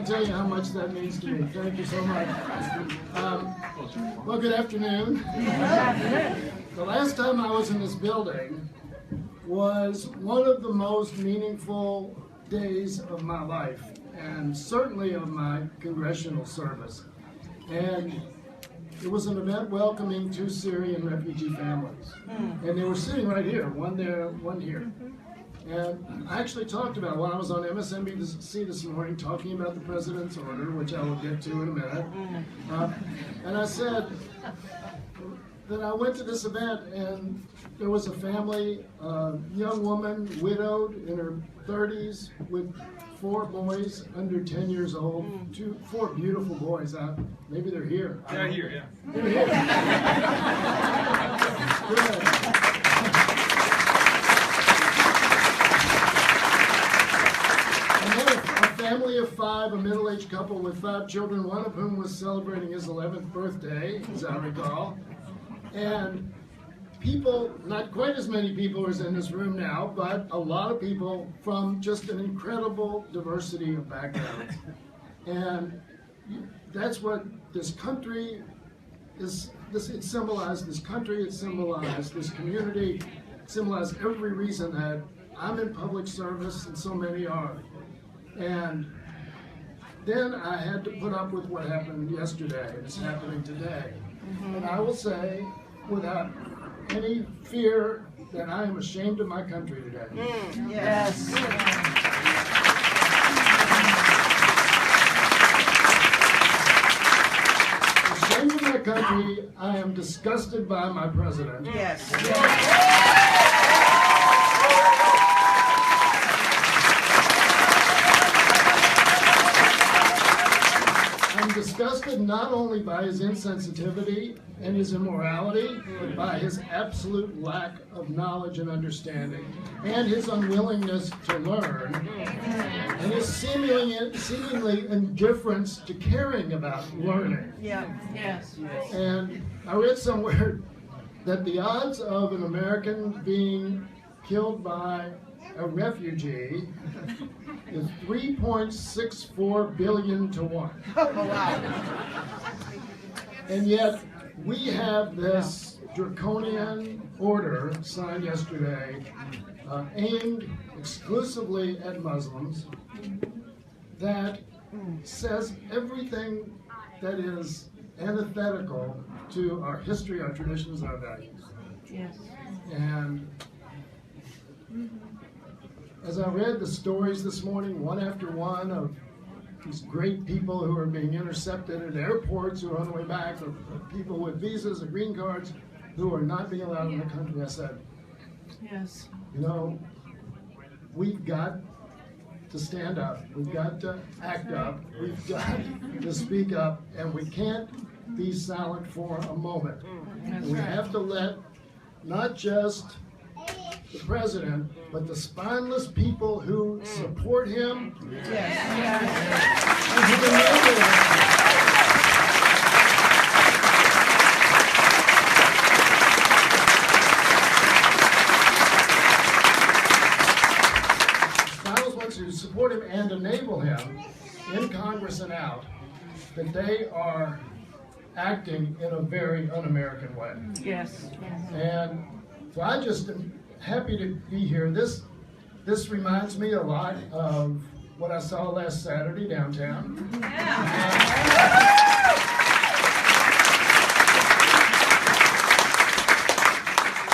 tell you how much that means to me. Thank you so much. Well, good afternoon. The last time I was in this building was one of the most meaningful days of my life, and certainly of my congressional service. And it was an event welcoming 2 Syrian refugee families. And they were sitting right here, one there, one here. And I actually talked about, when I was on MSNBC this morning, talking about the president's order, which I will get to in a minute. And I said that I went to this event and there was a family, a young woman, widowed, in her 30s, with 4 boys under 10 years old, 4 beautiful boys. Maybe they're here. Yeah, here, yeah. They're here. Good. A family of 5, a middle-aged couple with 5 children, one of whom was celebrating his 11th birthday, as I recall. And people, not quite as many people as in this room now, but a lot of people from just an incredible diversity of backgrounds. And that's what this country is, it symbolized this country, it symbolized this community, it symbolized every reason that I'm in public service and so many are. And then I had to put up with what happened yesterday and is happening today. And I will say, without any fear, that I am ashamed of my country today. Yes. Ashamed of my country, I am disgusted by my president. Yes. I'm disgusted not only by his insensitivity and his immorality, but by his absolute lack of knowledge and understanding, and his unwillingness to learn, and his seemingly indifference to caring about learning. Yeah. Yes. And I read somewhere that the odds of an American being killed by a refugee is 3.64 billion to 1. Oh, wow. And yet, we have this draconian order signed yesterday aimed exclusively at Muslims that says everything that is antithetical to our history, our traditions, our values. Yes. And as I read the stories this morning, one after one, of these great people who are being intercepted at airports who are on the way back, of people with visas or green cards who are not being allowed in the country, I said, Yes. you know, we've got to stand up. We've got to act up. We've got to speak up, and we can't be silent for a moment. And we have to let not just the president, but the spineless people who support him, Yes. and who enable him. Spineless ones who support him and enable him in Congress and out, that they are acting in a very un-American way. Yes. And so I just am happy to be here. This reminds me a lot of what I saw last Saturday downtown.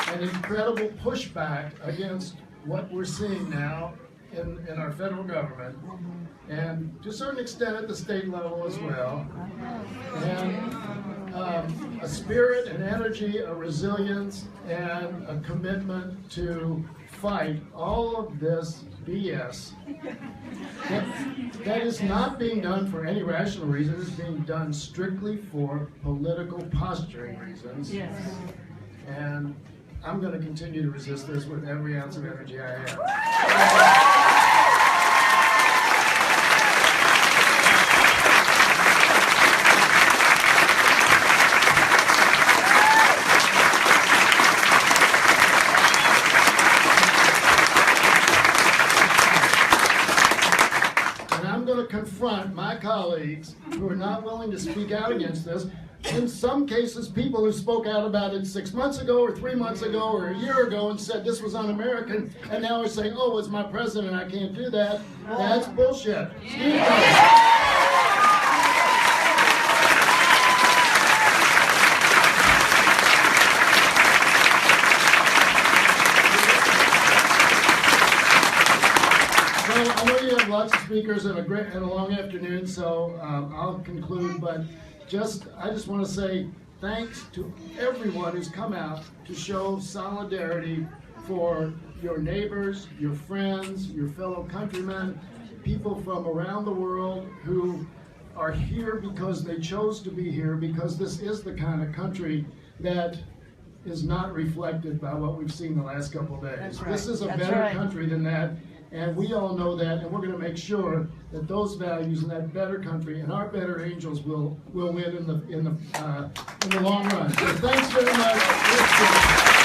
An incredible pushback against what we're seeing now in our federal government, and to a certain extent at the state level as well. And a spirit, an energy, a resilience, and a commitment to fight all of this BS that is not being done for any rational reason. It's being done strictly for political posturing reasons. Yes. And I'm going to continue to resist this with every ounce of energy I have. confront my colleagues who are not willing to speak out against this. In some cases, people who spoke out about it 6 months ago or 3 months ago or a year ago and said this was un-American, and now are saying, oh, it's my president, I can't do that. That's bullshit. I know you have lots of speakers and a long afternoon, so I'll conclude. But I just want to say thanks to everyone who's come out to show solidarity for your neighbors, your friends, your fellow countrymen, people from around the world who are here because they chose to be here, because this is the kind of country that is not reflected by what we've seen the last couple of days. That's right. This is a That's better right. country than that. And we all know that, and we're going to make sure that those values and that better country and our better angels will win in the long run. So thanks very much.